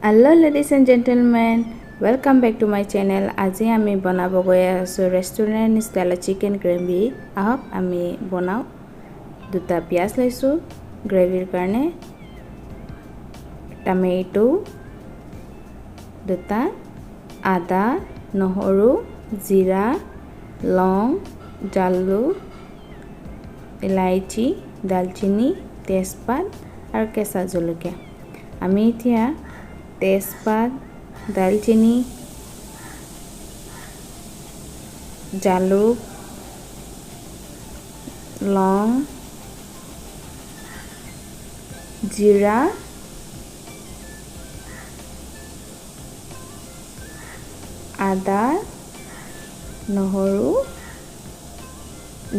Hello ladies and gentlemen, welcome back to my channel. আজি আমি বনাব গৈ আছো ৰেষ্টুৰেণ্ট ষ্টাইল চিকেন গ্ৰেভি। আহক আমি বনাও। দুটা পিয়াজ লৈছো গ্ৰেভিৰ কাৰণে, টমেটো দুটা, আদা, নহৰু, জিৰা, লং, জালুক, ইলাইচি, দালচিনি, তেজপাত আৰু কেঁচা জলকীয়া। আমি এতিয়া তেজপাত, দালচিনি, জালুক, লং, জিৰা, আদা, নহৰু,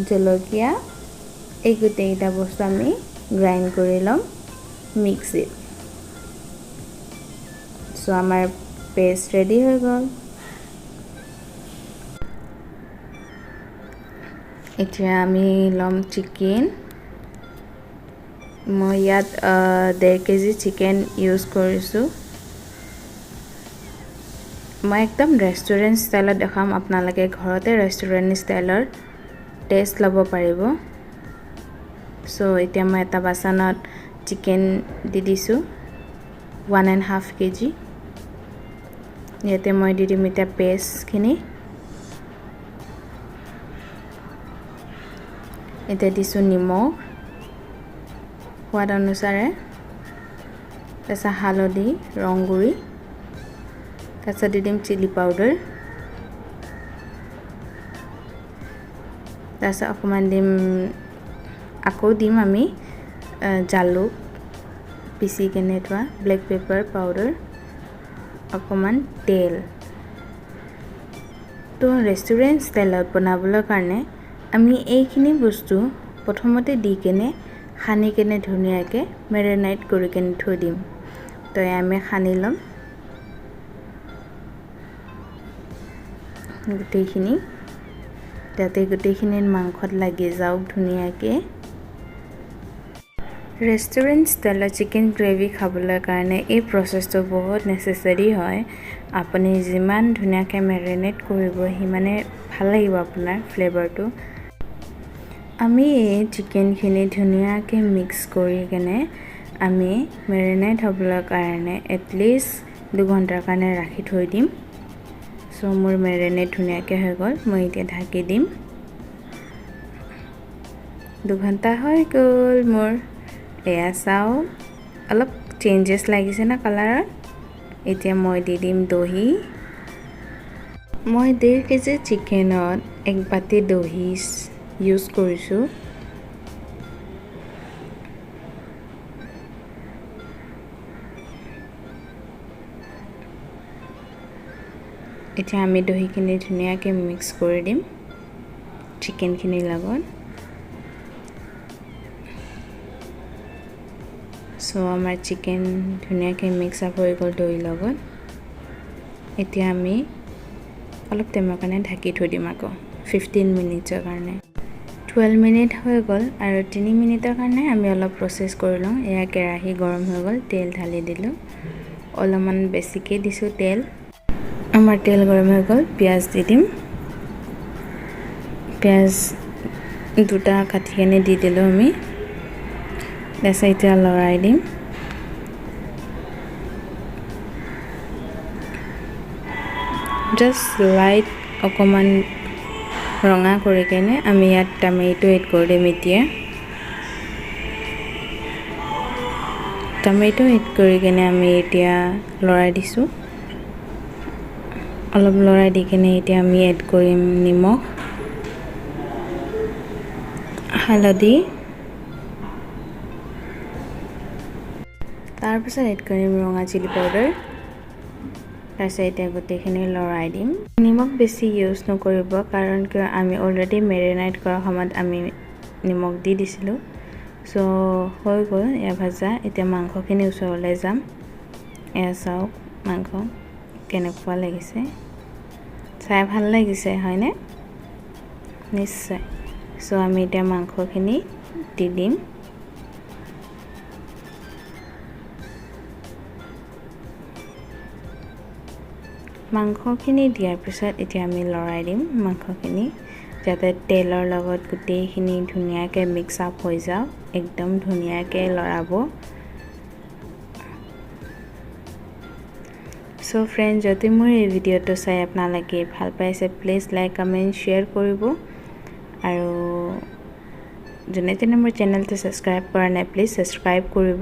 জলকীয়া এই গোটেইকেইটা বস্তু আমি গ্ৰাইণ্ড কৰি ল'ম মিক্সিত। সো আমাৰ পেষ্ট ৰেডি হৈ গ'ল। এতিয়া আমি ল'ম চিকেন। মই ইয়াত 1.5 কেজি চিকেন ইউজ কৰিছোঁ। মই একদম ৰেষ্টুৰেণ্ট ষ্টাইলত দেখাম, আপোনালোকে ঘৰতে ৰেষ্টুৰেণ্ট ষ্টাইলৰ টেষ্ট ল'ব পাৰিব। সো এতিয়া মই এটা বাচনত চিকেন দি দিছোঁ 1.5 কেজি। ইয়াতে মই দি দিম এতিয়া পেষ্টখিনি। এতিয়া দিছোঁ নিমখ সোৱাদ অনুসাৰে, তাৰপিছত হালধি, ৰং গুড়ি, তাৰপিছত দি দিম চিলি পাউডাৰ, তাৰপিছত অকণমান আকৌ দিম আমি জালুক পিচি কেনে থোৱা, ব্লেক পেপাৰ পাউডাৰ, অকণমান তেল। তো ৰেষ্টুৰেণ্ট ষ্টাইলত বনাবলৈ কাৰণে আমি এইখিনি বস্তু প্ৰথমতে দি কেনে সানি কেনে ধুনীয়াকৈ মেৰিনেট কৰি কেনে থৈ দিম। তো আমি সানি ল'ম গোটেইখিনি, যাতে গোটেইখিনি মাংসত লাগি যাওক ধুনীয়াকৈ। ৰেষ্টুৰেণ্ট ষ্টাইলত চিকেন গ্ৰেভি খাবলৈ কাৰণে এই প্ৰচেছটো বহুত নেচেচাৰী হয়। আপুনি যিমান ধুনীয়াকৈ মেৰিনেট কৰিব সিমানে ভাল লাগিব আপোনাৰ ফ্লেভাৰটো। আমি এই চিকেনখিনি ধুনীয়াকৈ মিক্স কৰি কেনে আমি মেৰিনেট হ'বলৈ কাৰণে এটলিষ্ট 2 ঘণ্টাৰ কাৰণে ৰাখি থৈ দিম। সো মোৰ মেৰিনেট ধুনীয়াকৈ হৈ গ'ল। মই এতিয়া ঢাকি দিম। 2 ঘণ্টা হৈ গ'ল মোৰ। এয়া চাওক, অলপ চেঞ্জেছ লাগিছে না কালাৰত। এতিয়া মই দি দিম দহি। মই 1.5 কেজি চিকেনত 1 বাতি দহি ইউজ কৰিছোঁ। এতিয়া আমি দহিখিনি ধুনীয়াকৈ মিক্স কৰি দিম চিকেনখিনিৰ লগত। সো আমাৰ চিকেন ধুনীয়াকৈ মিক্স আপ হৈ গ'ল দহিৰ লগত। এতিয়া আমি অলপ টাইমৰ কাৰণে ঢাকি থৈ দিম আকৌ 15 মিনিটৰ কাৰণে। 12 মিনিট হৈ গ'ল আৰু 3 মিনিটৰ কাৰণে আমি অলপ প্ৰচেছ কৰি লওঁ। এয়া কেৰাহী গৰম হৈ গ'ল, তেল ঢালি দিলোঁ, অলপমান বেছিকৈ দিছোঁ তেল। আমাৰ তেল গৰম হৈ গ'ল, পিঁয়াজ দি দিম। পিঁয়াজ দুটা কাটি কেনে দি দিলোঁ আমি। তাৰপিছত এতিয়া লৰাই দিম। জাষ্ট লাইট অকণমান ৰঙা কৰি কেনে আমি ইয়াত টমেটো এড কৰি দিম। এতিয়া টমেটো এড কৰি কেনে আমি এতিয়া লৰাই দিছোঁ। অলপ লৰাই দি কেনে এতিয়া আমি এড কৰিম নিমখ, হালধি, তাৰপিছত এড কৰিম ৰঙা চিলি পাউডাৰ। তাৰপিছত এতিয়া গোটেইখিনি লৰাই দিম। নিমখ বেছি ইউজ নকৰিব, কাৰণ কিয় আমি অলৰেডি মেৰিনেট কৰাৰ সময়ত আমি নিমখ দি দিছিলোঁ। সো হৈ গ'ল এয়া ভাজা। এতিয়া মাংসখিনি ওচৰলৈ যাম। এয়া চাওক মাংস কেনেকুৱা লাগিছে, চাই ভাল লাগিছে হয়নে? নিশ্চয়। সো আমি এতিয়া মাংসখিনি দি দিম। মাংসখিনি দিয়াৰ পিছত এতিয়া আমি লৰাই দিম মাংসখিনি যাতে তেলৰ লগত গোটেইখিনি ধুনীয়াকৈ মিক্স আপ হৈ যাওক একদম ধুনীয়াকৈ লৰাব সো ফ্ৰেন্ড যদি মোৰ এই ভিডিঅ'টো চাই আপোনালোকে ভাল পাইছে প্লিজ লাইক কমেন্ট শেয়াৰ কৰিব আৰু যোনে মোৰ চেনেলটো সাবস্ক্ৰাইব কৰা নাই প্লিজ সাবস্ক্ৰাইব কৰিব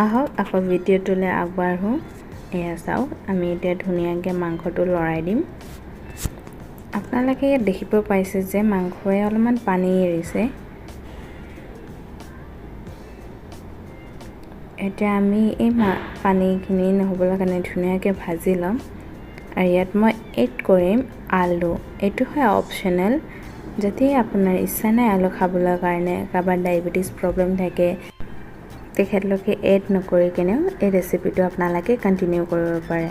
আহক আকৌ ভিডিঅ'টোলৈ আগবাঢ়ো এয়া চাওক আমি এতিয়া ধুনীয়াকৈ মাংসটো লৰাই দিম আপোনালোকে ইয়াত দেখিব পাইছে যে মাংসয়ে অলপমান পানী এৰিছে এতিয়া আমি এই পানীখিনি নহ'বলৈ কাৰণে ধুনীয়াকৈ ভাজি ল'ম আৰু ইয়াত মই এড কৰিম আলু এইটো হয় অপচনেল যদি আপোনাৰ ইচ্ছা নাই আলু খাবলৈ কাৰণে কাৰোবাৰ ডায়েবেটিছ প্ৰব্লেম থাকে তেখেতলোকে এড নকৰি কেনেও এই ৰেচিপিটো আপোনালোকে কণ্টিনিউ কৰিব পাৰে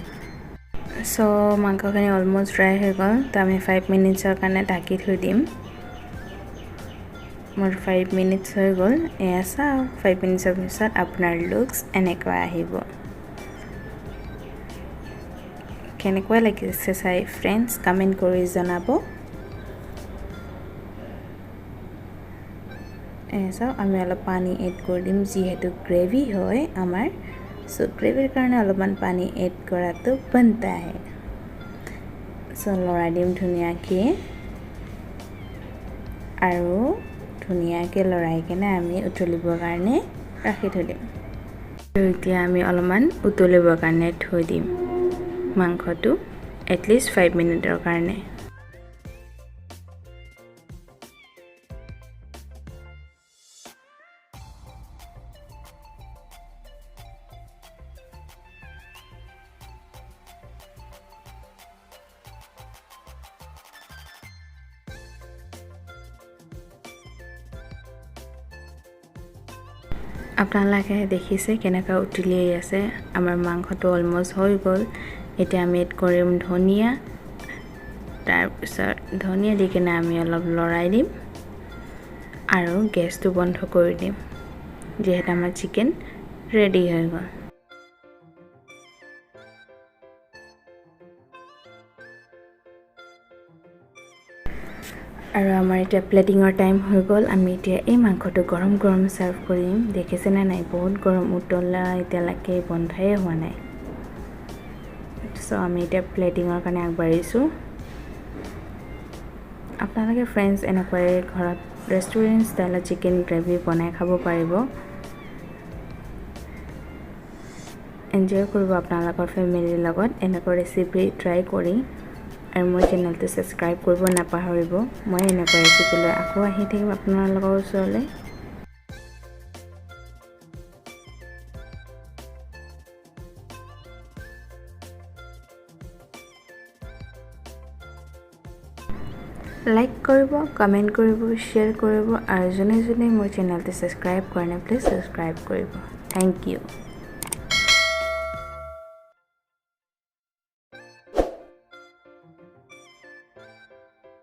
সো মাংসখিনি অলমোষ্ট ড্ৰাই হৈ গ'ল তো আমি 5 মিনিটছৰ কাৰণে ঢাকি থৈ দিম মোৰ 5 মিনিটছ হৈ গ'ল এয়া চাওক 5 মিনিটছৰ পিছত আপোনাৰ লুকছ এনেকুৱা আহিব কেনেকুৱা লাগিছে চাই ফ্ৰেণ্ডছ কমেণ্ট কৰি জনাব এয়া চাওক আমি অলপ পানী এড কৰি দিম যিহেতু গ্ৰেভি হয় আমাৰ সো গ্ৰেভিৰ কাৰণে অলপমান পানী এড কৰাটো বনতা হে সো লৰাই দিম ধুনীয়াকৈ আৰু ধুনীয়াকৈ লৰাই কেনে আমি উতলিবৰ কাৰণে ৰাখি থৈ দিম এতিয়া আমি অলপমান উতলিবৰ কাৰণে থৈ দিম মাংসটো এটলিষ্ট 5 মিনিটৰ কাৰণে আপোনালোকে দেখিছে কেনেকৈ উতলি আছে আমাৰ মাংসটো অলমোষ্ট হৈ গ'ল এতিয়া আমি এড কৰিম ধনিয়া তাৰপিছত ধনিয়া দি কিনে আমি অলপ লৰাই দিম আৰু গেছটো বন্ধ কৰি দিম যিহেতু আমাৰ চিকেন ৰেডি হৈ গ'ল আৰু আমাৰ এতিয়া প্লেটিঙৰ টাইম হৈ গ'ল আমি এতিয়া এই মাংসটো গৰম গৰম সাৰ্ভ কৰিম দেখিছে না নাই বহুত গৰম উতলা এতিয়ালৈকে বন্ধাই হোৱা নাই সো আমি এতিয়া প্লেটিঙৰ কাৰণে আগবাঢ়িছোঁ আপোনালোকে ফ্ৰেণ্ডছ এনেকৈ ঘৰত ৰেষ্টুৰেণ্ট ষ্টাইলত চিকেন গ্ৰেভি বনাই খাব পাৰিব এনজয় কৰিব আপোনালোকৰ ফেমিলিৰ লগত এনেকুৱা ৰেচিপি ট্ৰাই কৰি আৰু মোৰ চেনেলটো সাবস্ক্ৰাইব কৰিব নাপাহৰিব মই এনেকুৱা ৰেচিপি লৈ আকৌ আহি থাকিম আপোনালোকৰ ওচৰলৈ লাইক কৰিব কমেন্ট কৰিব শেয়াৰ কৰিব আৰু যোনে মোৰ চেনেলটো সাবস্ক্ৰাইব কৰা নাই প্লিজ সাবস্ক্ৰাইব কৰিব থ্যাংক ইউ